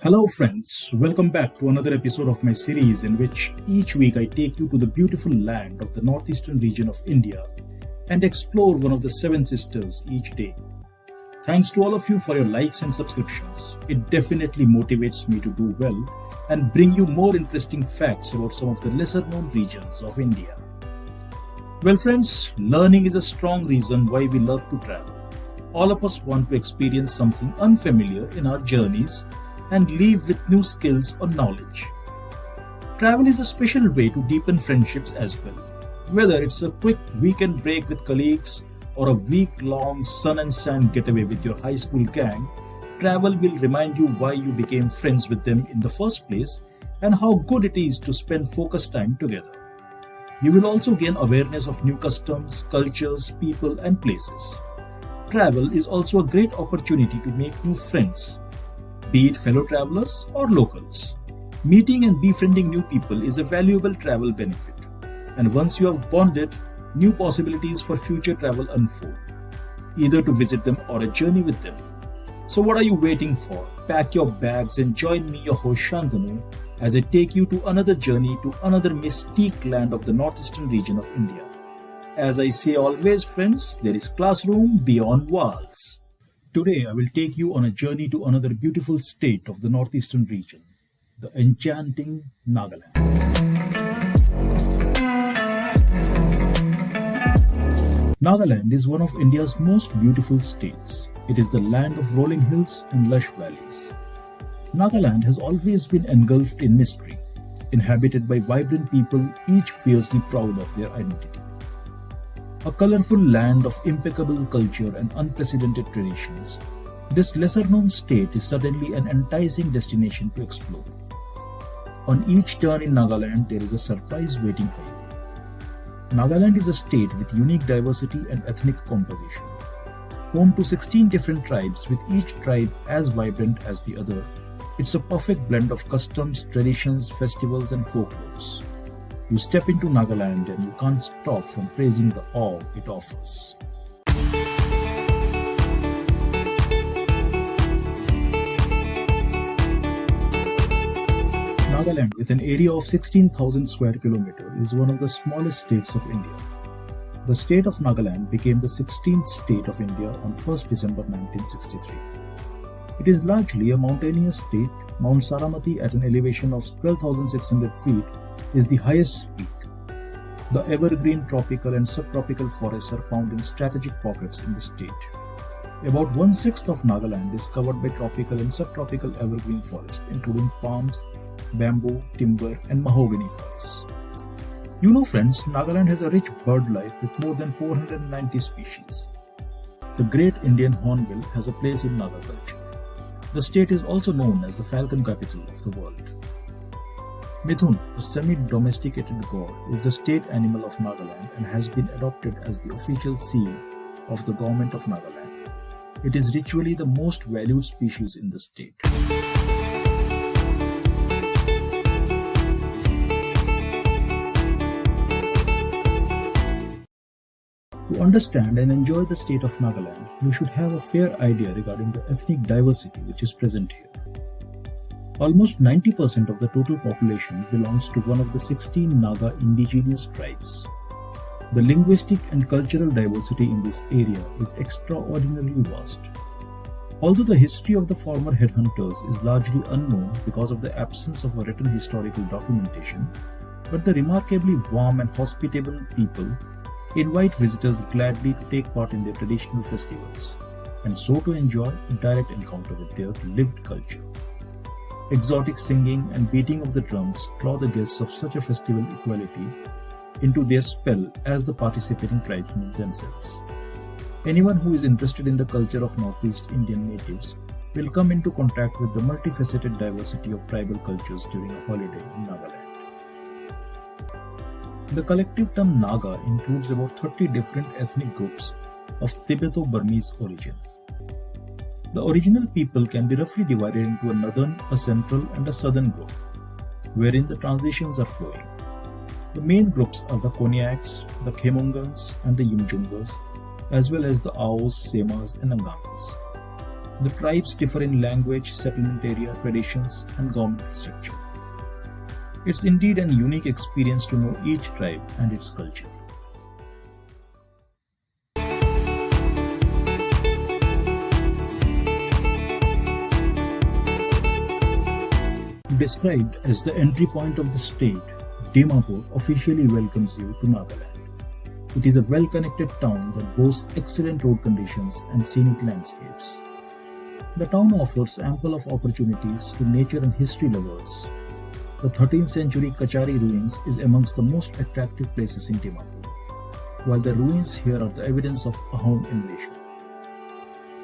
Hello, friends. Welcome back to another episode of my series in which each week I take you to the beautiful land of the northeastern region of India and explore one of the seven sisters each day. Thanks to all of you for your likes and subscriptions. It definitely motivates me to do well and bring you more interesting facts about some of the lesser known regions of India. Well, friends, learning is a strong reason why we love to travel. All of us want to experience something unfamiliar in our journeys and leave with new skills or knowledge. Travel is a special way to deepen friendships as well. Whether it's a quick weekend break with colleagues or a week-long sun and sand getaway with your high school gang, travel will remind you why you became friends with them in the first place and how good it is to spend focused time together. You will also gain awareness of new customs, cultures, people, and places. Travel is also a great opportunity to make new friends, be it fellow travelers or locals. Meeting and befriending new people is a valuable travel benefit, and once you have bonded, new possibilities for future travel unfold, either to visit them or a journey with them. So what are you waiting for? Pack your bags and join me, your host Shantanu, as I take you to another journey to another mystique land of the northeastern region of India. As I say always, friends, there is classroom beyond walls. Today, I will take you on a journey to another beautiful state of the northeastern region, the Enchanting Nagaland. Nagaland is one of India's most beautiful states. It is the land of rolling hills and lush valleys. Nagaland has always been engulfed in mystery, inhabited by vibrant people, each fiercely proud of their identity. A colorful land of impeccable culture and unprecedented traditions, this lesser-known state is suddenly an enticing destination to explore. On each turn in Nagaland, there is a surprise waiting for you. Nagaland is a state with unique diversity and ethnic composition. Home to 16 different tribes, with each tribe as vibrant as the other, it's a perfect blend of customs, traditions, festivals, and folklores. You step into Nagaland and you can't stop from praising the awe it offers. Nagaland, with an area of 16,000 square kilometers, is one of the smallest states of India. The state of Nagaland became the 16th state of India on 1st December 1963. It is largely a mountainous state. Mount Saramati, at an elevation of 12,600 feet, is the highest peak. The evergreen tropical and subtropical forests are found in strategic pockets in the state. About 1/6 of Nagaland is covered by tropical and subtropical evergreen forests, including palms, bamboo, timber, and mahogany forests. You know, friends, Nagaland has a rich bird life with more than 490 species. The great Indian hornbill has a place in Naga culture. The state is also known as the falcon capital of the world. Mithun, a semi-domesticated god, is the state animal of Nagaland and has been adopted as the official seal of the government of Nagaland. It is ritually the most valued species in the state. To understand and enjoy the state of Nagaland, you should have a fair idea regarding the ethnic diversity which is present here. Almost 90% of the total population belongs to one of the 16 Naga indigenous tribes. The linguistic and cultural diversity in this area is extraordinarily vast. Although the history of the former headhunters is largely unknown because of the absence of a written historical documentation, but the remarkably warm and hospitable people invite visitors gladly to take part in their traditional festivals, and so to enjoy a direct encounter with their lived culture. Exotic singing and beating of the drums draw the guests of such a festival equality into their spell as the participating tribesmen themselves. Anyone who is interested in the culture of Northeast Indian natives will come into contact with the multifaceted diversity of tribal cultures during a holiday in Nagaland. The collective term Naga includes about 30 different ethnic groups of Tibeto-Burmese origin. The original people can be roughly divided into a northern, a central, and a southern group, wherein the transitions are flowing. The main groups are the Konyaks, the Khemungans, and the Yumjungas, as well as the Aos, Semas, and Angangas. The tribes differ in language, settlement area, traditions, and governmental structure. It's indeed an unique experience to know each tribe and its culture. Described as the entry point of the state, Dimapur officially welcomes you to Nagaland. It is a well-connected town that boasts excellent road conditions and scenic landscapes. The town offers ample of opportunities to nature and history lovers. The 13th century Kachari ruins is amongst the most attractive places in Dimapur, while the ruins here are the evidence of Ahom invasion.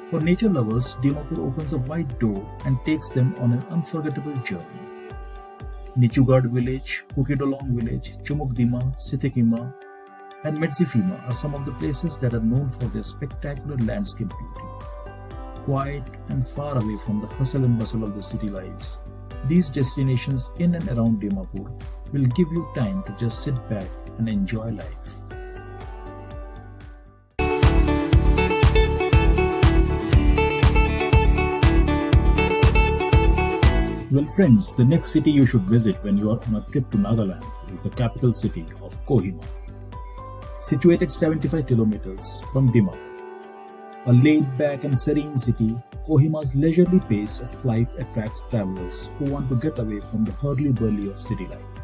For nature lovers, Dimapur opens a wide door and takes them on an unforgettable journey. Nichugad village, Kukidolong village, Chumukdima, Sitikima, and Medzifima are some of the places that are known for their spectacular landscape beauty. Quiet and far away from the hustle and bustle of the city lives, these destinations in and around Dimapur will give you time to just sit back and enjoy life. Well friends, the next city you should visit when you are on a trip to Nagaland is the capital city of Kohima. Situated 75 kilometers from Dimapur. A laid-back and serene city, Kohima's leisurely pace of life attracts travelers who want to get away from the hurly-burly of city life.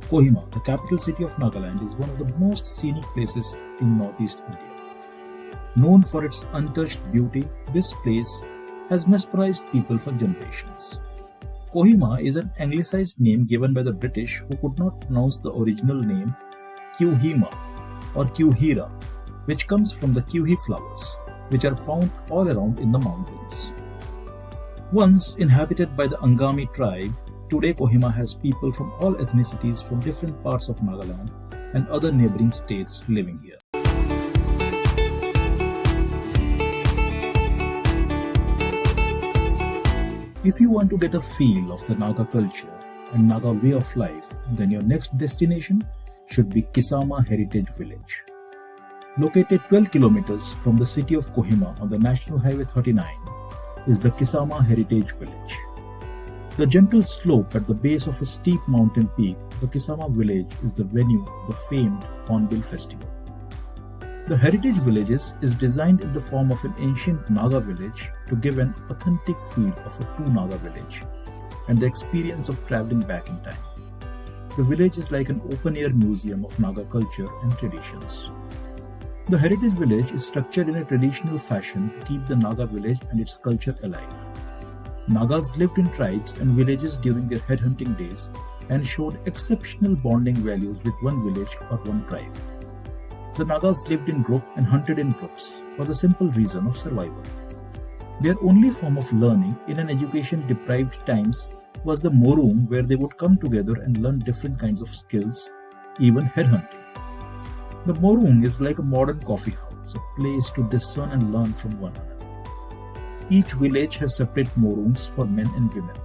Kohima, the capital city of Nagaland, is one of the most scenic places in northeast India. Known for its untouched beauty, this place has mesmerized people for generations. Kohima is an anglicized name given by the British who could not pronounce the original name Kyuhima or Kyuhira, which comes from the kyuhi flowers, which are found all around in the mountains. Once inhabited by the Angami tribe, today Kohima has people from all ethnicities from different parts of Nagaland and other neighboring states living here. If you want to get a feel of the Naga culture and Naga way of life, then your next destination should be Kisama Heritage Village. Located 12 kilometers from the city of Kohima on the National Highway 39 is the Kisama Heritage Village. The gentle slope at the base of a steep mountain peak, the Kisama village is the venue of the famed Hornbill Festival. The Heritage Villages is designed in the form of an ancient Naga village to give an authentic feel of a true Naga village and the experience of traveling back in time. The village is like an open-air museum of Naga culture and traditions. The Heritage Village is structured in a traditional fashion to keep the Naga village and its culture alive. Nagas lived in tribes and villages during their headhunting days and showed exceptional bonding values with one village or one tribe. The Nagas lived in group and hunted in groups for the simple reason of survival. Their only form of learning in an education-deprived times was the morum, where they would come together and learn different kinds of skills, even headhunting. The morum is like a modern coffee house, a place to discern and learn from one another. Each village has separate morums for men and women.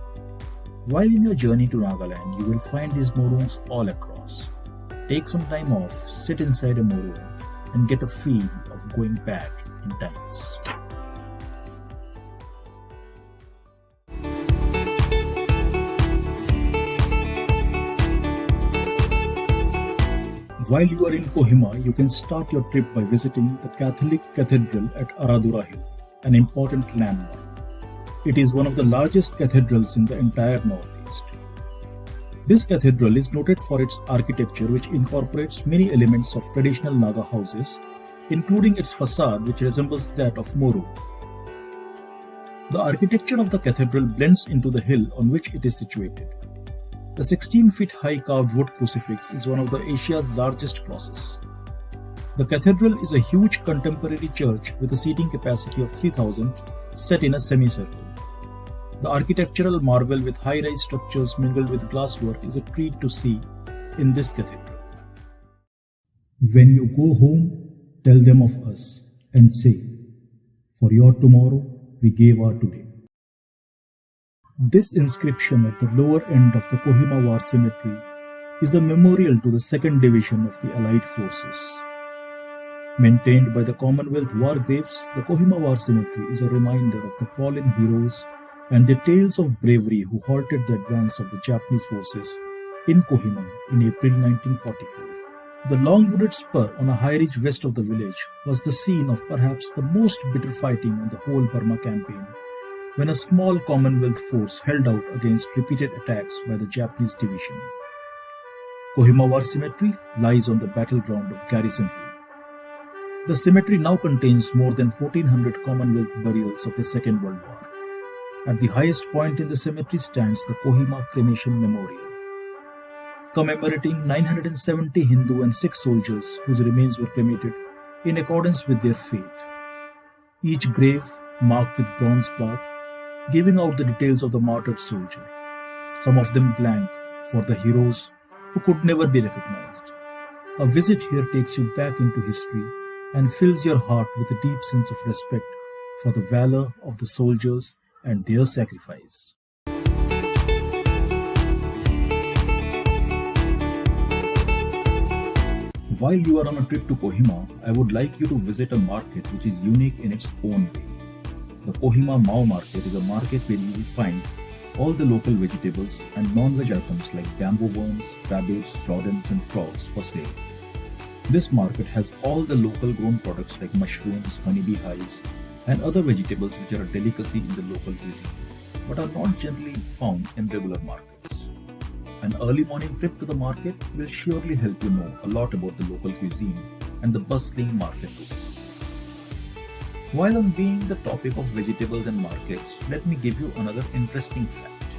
While in your journey to Nagaland, you will find these morums all across. Take some time off, sit inside a morum, and get a feel of going back in times. While you are in Kohima, you can start your trip by visiting the Catholic Cathedral at Aradura Hill, an important landmark. It is one of the largest cathedrals in the entire Northeast. This cathedral is noted for its architecture, which incorporates many elements of traditional Naga houses, including its facade, which resembles that of Moru. The architecture of the cathedral blends into the hill on which it is situated. The 16-feet high carved wood crucifix is one of Asia's largest crosses. The cathedral is a huge contemporary church with a seating capacity of 3,000 set in a semicircle. The architectural marvel with high-rise structures mingled with glasswork is a treat to see in this cathedral. When you go home, tell them of us and say, "For your tomorrow, we gave our today." This inscription at the lower end of the Kohima War Cemetery is a memorial to the 2nd Division of the Allied Forces. Maintained by the Commonwealth War Graves, the Kohima War Cemetery is a reminder of the fallen heroes and the tales of bravery who halted the advance of the Japanese forces in Kohima in April 1944. The long-wooded spur on a high ridge west of the village was the scene of perhaps the most bitter fighting on the whole Burma campaign, when a small Commonwealth force held out against repeated attacks by the Japanese division. Kohima War Cemetery lies on the battleground of Garrison Hill. The cemetery now contains more than 1,400 Commonwealth burials of the Second World War. At the highest point in the cemetery stands the Kohima Cremation Memorial, commemorating 970 Hindu and Sikh soldiers whose remains were cremated in accordance with their faith. Each grave marked with bronze plaque, giving out the details of the martyred soldier, some of them blank for the heroes who could never be recognized. A visit here takes you back into history and fills your heart with a deep sense of respect for the valor of the soldiers and their sacrifice. While you are on a trip to Kohima, I would like you to visit a market which is unique in its own way. The Kohima Mao Market is a market where you will find all the local vegetables and non-veg items like bamboo worms, rabbits, rodents and frogs for sale. This market has all the local grown products like mushrooms, honeybee hives and other vegetables which are a delicacy in the local cuisine, but are not generally found in regular markets. An early morning trip to the market will surely help you know a lot about the local cuisine and the bustling market too. While on being the topic of vegetables and markets, let me give you another interesting fact.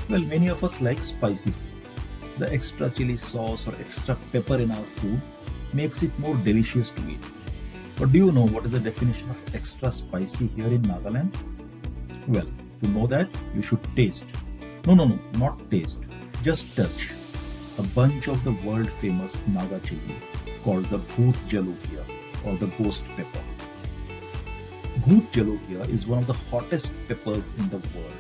Well, many of us like spicy food. The extra chili sauce or extra pepper in our food makes it more delicious to eat. But do you know what is the definition of extra spicy here in Nagaland? Well, to know that, you should taste. No, not taste. Just touch a bunch of the world famous Naga chili called the Bhoot Jalokia or the ghost pepper. Bhoot Jalokia is one of the hottest peppers in the world.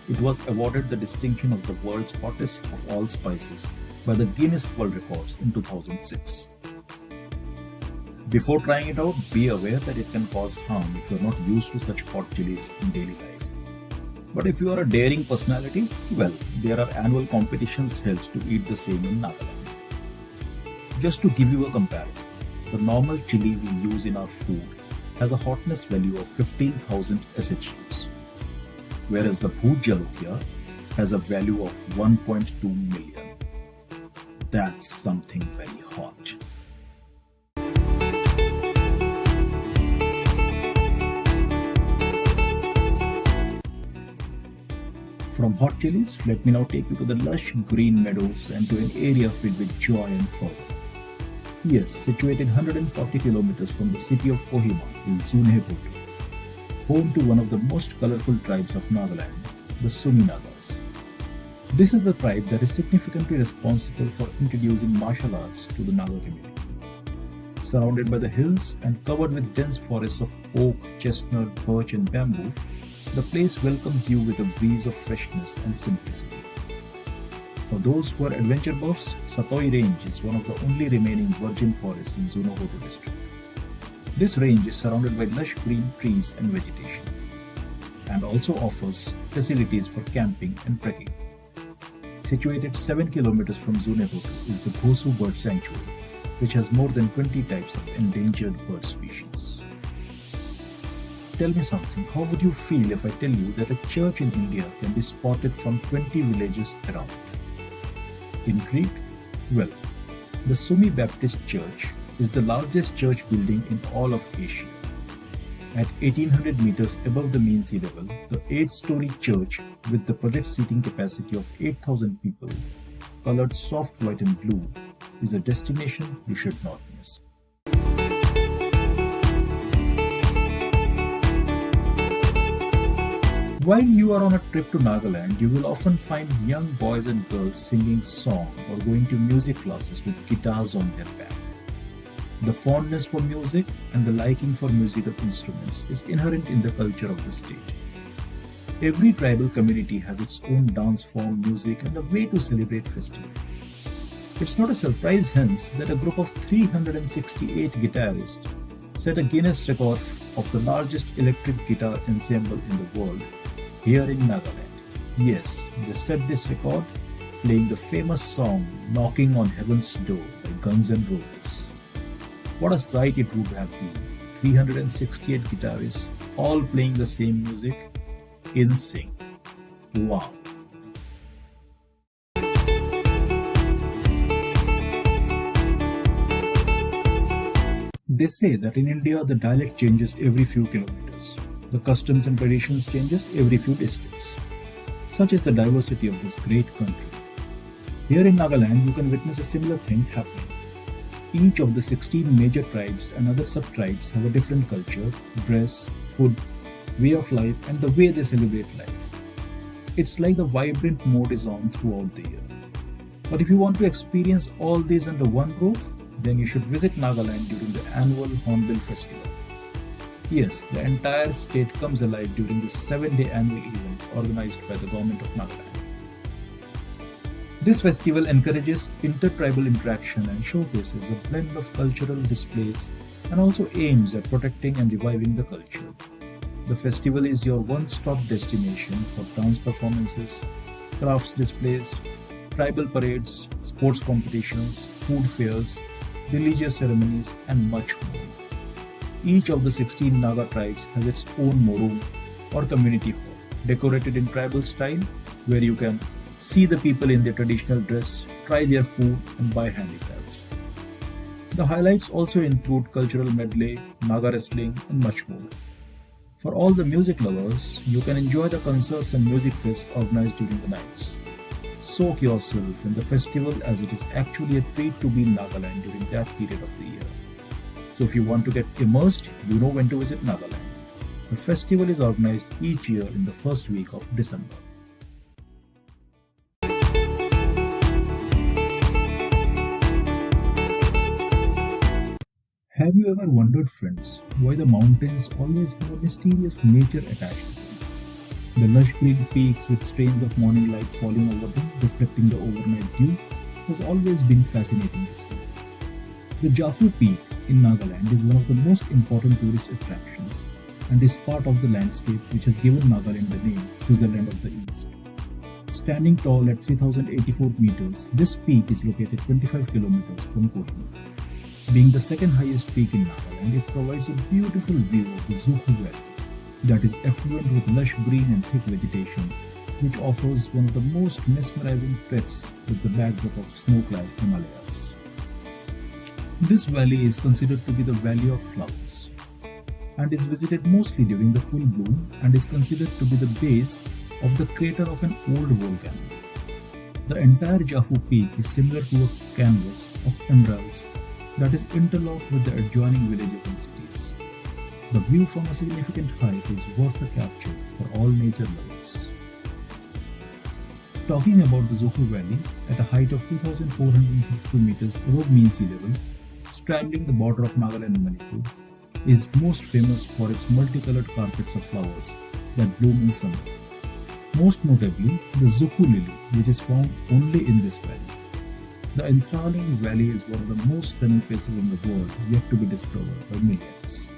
It was awarded the distinction of the world's hottest of all spices by the Guinness World Records in 2006. Before trying it out, be aware that it can cause harm if you are not used to such hot chilies in daily life. But if you are a daring personality, well, there are annual competitions held to eat the same in Nagaland. Just to give you a comparison, the normal chili we use in our food has a hotness value of 15,000 SHUs, whereas the Bhoot Jalokia has a value of 1.2 million. That's something very hot. From hot chilies, let me now take you to the lush green meadows and to an area filled with joy and fervor. Yes, situated 140 kilometers from the city of Kohima is Zunhebotu, home to one of the most colorful tribes of Nagaland, the Sumi Nagas. This is the tribe that is significantly responsible for introducing martial arts to the Naga community. Surrounded by the hills and covered with dense forests of oak, chestnut, birch and bamboo, the place welcomes you with a breeze of freshness and simplicity. For those who are adventure buffs, Satoi Range is one of the only remaining virgin forests in Zunhebotu district. This range is surrounded by lush green trees and vegetation, and also offers facilities for camping and trekking. Situated 7 kilometers from Zunhebotu is the Gosu Bird Sanctuary, which has more than 20 types of endangered bird species. Tell me something, how would you feel if I tell you that a church in India can be spotted from 20 villages around? Intrigued? Well, the Sumi Baptist Church is the largest church building in all of Asia. At 1800 meters above the mean sea level, the 8-story church with the project seating capacity of 8,000 people, colored soft white and blue, is a destination you should not miss. While you are on a trip to Nagaland, you will often find young boys and girls singing song or going to music classes with guitars on their back. The fondness for music and the liking for musical instruments is inherent in the culture of the state. Every tribal community has its own dance form, music, and a way to celebrate festival. It's not a surprise, hence, that a group of 368 guitarists set a Guinness record of the largest electric guitar ensemble in the world here in Nagaland. Yes, they set this record playing the famous song Knocking on Heaven's Door by Guns N' Roses. What a sight it would have been! 368 guitarists all playing the same music in sync. Wow! They say that in India the dialect changes every few kilometers. The customs and traditions changes every few districts. Such is the diversity of this great country. Here in Nagaland you can witness a similar thing happening. Each of the 16 major tribes and other sub-tribes have a different culture, dress, food, way of life and the way they celebrate life. It's like the vibrant mode is on throughout the year. But if you want to experience all these under one roof, then you should visit Nagaland during the annual Hornbill Festival. Yes, the entire state comes alive during this 7-day annual event organized by the government of Nagaland. This festival encourages intertribal interaction and showcases a blend of cultural displays and also aims at protecting and reviving the culture. The festival is your one-stop destination for dance performances, crafts displays, tribal parades, sports competitions, food fairs, religious ceremonies and much more. Each of the 16 Naga tribes has its own morum or community hall, decorated in tribal style, where you can see the people in their traditional dress, try their food and buy handicrafts. The highlights also include cultural medley, Naga wrestling and much more. For all the music lovers, you can enjoy the concerts and music fests organized during the nights. Soak yourself in the festival, as it is actually a treat to be in Nagaland during that period of the year. So if you want to get immersed, you know when to visit Nagaland. The festival is organized each year in the first week of December. Have you ever wondered, friends, why the mountains always have a mysterious nature attached to them? The lush green peaks with strains of morning light falling over them, reflecting the overnight dew, has always been fascinating to see. The Jafu Peak in Nagaland is one of the most important tourist attractions and is part of the landscape which has given Nagaland the name Switzerland of the East. Standing tall at 3,084 meters, this peak is located 25 kilometers from Kohinoor. Being the second highest peak in Nagaland, it provides a beautiful view of the Zuku Valley that is affluent with lush green and thick vegetation, which offers one of the most mesmerizing treks with the backdrop of snow-clad Himalayas. This valley is considered to be the Valley of Flowers and is visited mostly during the full bloom and is considered to be the base of the crater of an old volcano. The entire Jafu Peak is similar to a canvas of emeralds that is interlocked with the adjoining villages and cities. The view from a significant height is worth the capture for all nature lovers. Talking about the Zoku Valley, at a height of 2,452 meters above mean sea level, straddling the border of Nagaland and Manipur, is most famous for its multicolored carpets of flowers that bloom in summer. Most notably, the Zuku lily, which is found only in this valley. The enthralling valley is one of the most stunning places in the world yet to be discovered by millions.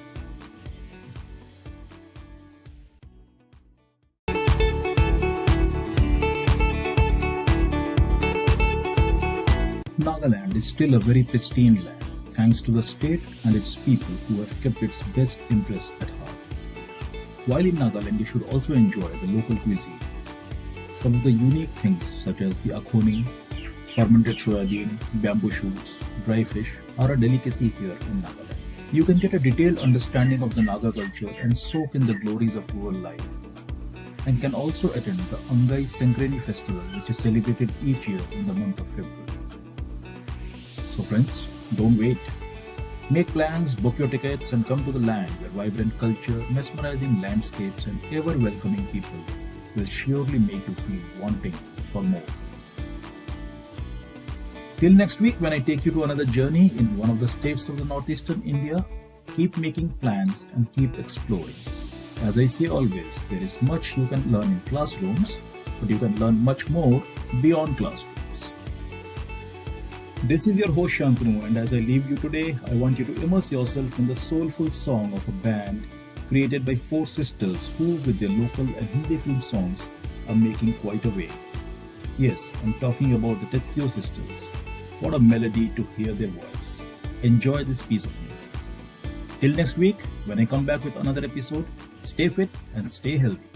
Nagaland is still a very pristine land, thanks to the state and its people who have kept its best interests at heart. While in Nagaland, you should also enjoy the local cuisine. Some of the unique things such as the akhoni, fermented soybean, bamboo shoots, dry fish are a delicacy here in Nagaland. You can get a detailed understanding of the Naga culture and soak in the glories of rural life, and can also attend the Angai Sankrani festival, which is celebrated each year in the month of February. So friends, don't wait. Make plans, book your tickets and come to the land where vibrant culture, mesmerizing landscapes and ever-welcoming people will surely make you feel wanting for more. Till next week, when I take you to another journey in one of the states of the northeastern India, keep making plans and keep exploring. As I say always, there is much you can learn in classrooms, but you can learn much more beyond classrooms. This is your host Shantanu, and as I leave you today, I want you to immerse yourself in the soulful song of a band created by four sisters who, with their local and Hindi film songs, are making quite a wave. Yes, I'm talking about the Tetseo sisters. What a melody to hear their voice. Enjoy this piece of music. Till next week, when I come back with another episode, stay fit and stay healthy.